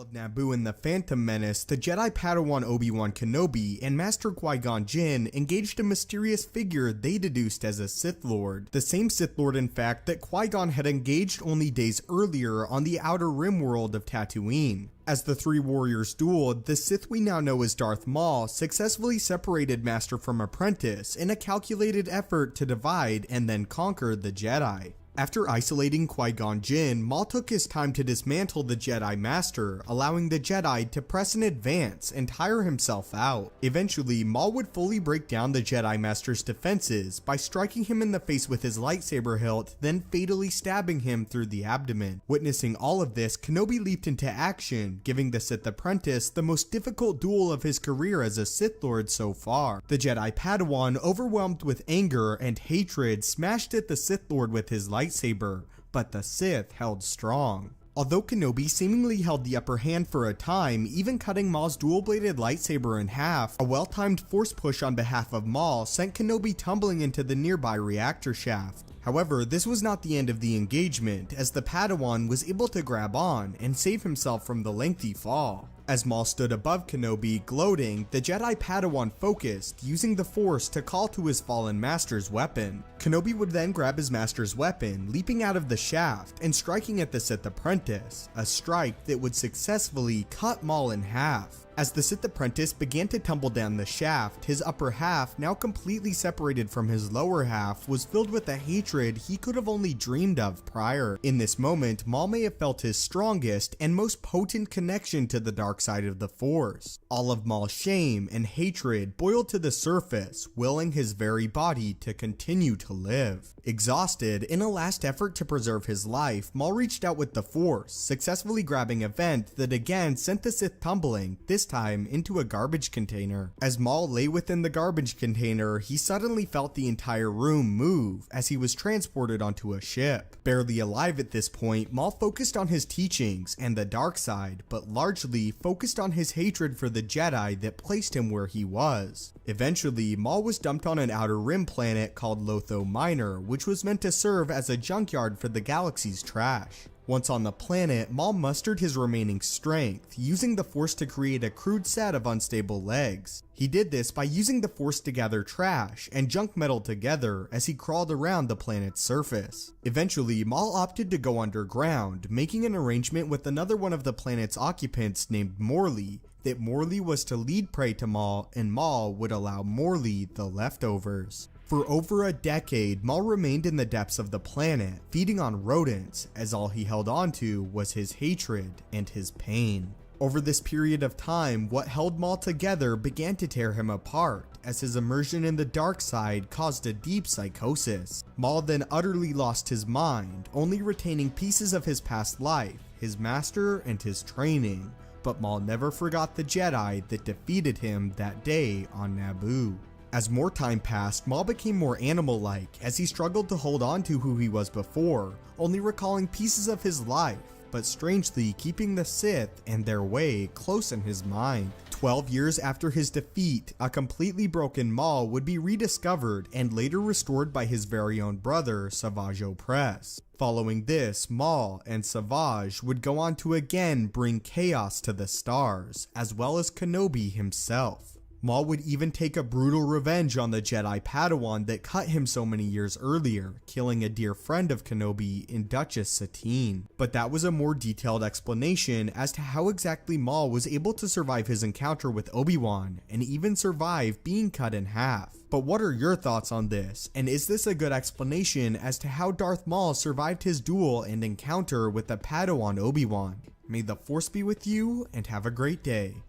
Battle of Naboo and the Phantom Menace, the Jedi Padawan Obi-Wan Kenobi and Master Qui-Gon Jinn engaged a mysterious figure they deduced as a Sith Lord. The same Sith Lord, in fact, that Qui-Gon had engaged only days earlier on the Outer Rim world of Tatooine. As the three warriors dueled, the Sith we now know as Darth Maul successfully separated Master from Apprentice in a calculated effort to divide and then conquer the Jedi. After isolating Qui-Gon Jinn, Maul took his time to dismantle the Jedi Master, allowing the Jedi to press in advance and tire himself out. Eventually, Maul would fully break down the Jedi Master's defenses by striking him in the face with his lightsaber hilt, then fatally stabbing him through the abdomen. Witnessing all of this, Kenobi leaped into action, giving the Sith Apprentice the most difficult duel of his career as a Sith Lord so far. The Jedi Padawan, overwhelmed with anger and hatred, smashed at the Sith Lord with his lightsaber, but the Sith held strong. Although Kenobi seemingly held the upper hand for a time, even cutting Maul's dual-bladed lightsaber in half, a well-timed force push on behalf of Maul sent Kenobi tumbling into the nearby reactor shaft. However, this was not the end of the engagement, as the Padawan was able to grab on and save himself from the lengthy fall. As Maul stood above Kenobi, gloating, the Jedi Padawan focused, using the Force to call to his fallen master's weapon. Kenobi would then grab his master's weapon, leaping out of the shaft and striking at the Sith Apprentice, a strike that would successfully cut Maul in half. As the Sith Apprentice began to tumble down the shaft, his upper half, now completely separated from his lower half, was filled with a hatred he could have only dreamed of prior. In this moment, Maul may have felt his strongest and most potent connection to the dark side of the Force. All of Maul's shame and hatred boiled to the surface, willing his very body to continue to live. Exhausted, in a last effort to preserve his life, Maul reached out with the Force, successfully grabbing a vent that again sent the Sith tumbling, this time into a garbage container. As Maul lay within the garbage container, he suddenly felt the entire room move as he was transported onto a ship. Barely alive at this point, Maul focused on his teachings and the dark side, but largely focused on his hatred for the Jedi that placed him where he was. Eventually, Maul was dumped on an Outer Rim planet called Lotho Minor, which was meant to serve as a junkyard for the galaxy's trash. Once on the planet, Maul mustered his remaining strength, using the Force to create a crude set of unstable legs. He did this by using the Force to gather trash and junk metal together as he crawled around the planet's surface. Eventually, Maul opted to go underground, making an arrangement with another one of the planet's occupants named Morley, that Morley was to lead prey to Maul and Maul would allow Morley the leftovers. For over a decade, Maul remained in the depths of the planet, feeding on rodents, as all he held on to was his hatred and his pain. Over this period of time, what held Maul together began to tear him apart, as his immersion in the dark side caused a deep psychosis. Maul then utterly lost his mind, only retaining pieces of his past life, his master, and his training. But Maul never forgot the Jedi that defeated him that day on Naboo. As more time passed, Maul became more animal-like as he struggled to hold on to who he was before, only recalling pieces of his life, but strangely keeping the Sith and their way close in his mind. 12 years after his defeat, a completely broken Maul would be rediscovered and later restored by his very own brother, Savage Opress. Following this, Maul and Savage would go on to again bring chaos to the stars, as well as Kenobi himself. Maul would even take a brutal revenge on the Jedi Padawan that cut him so many years earlier, killing a dear friend of Kenobi in Duchess Satine. But that was a more detailed explanation as to how exactly Maul was able to survive his encounter with Obi-Wan, and even survive being cut in half. But what are your thoughts on this, and is this a good explanation as to how Darth Maul survived his duel and encounter with the Padawan Obi-Wan? May the Force be with you, and have a great day.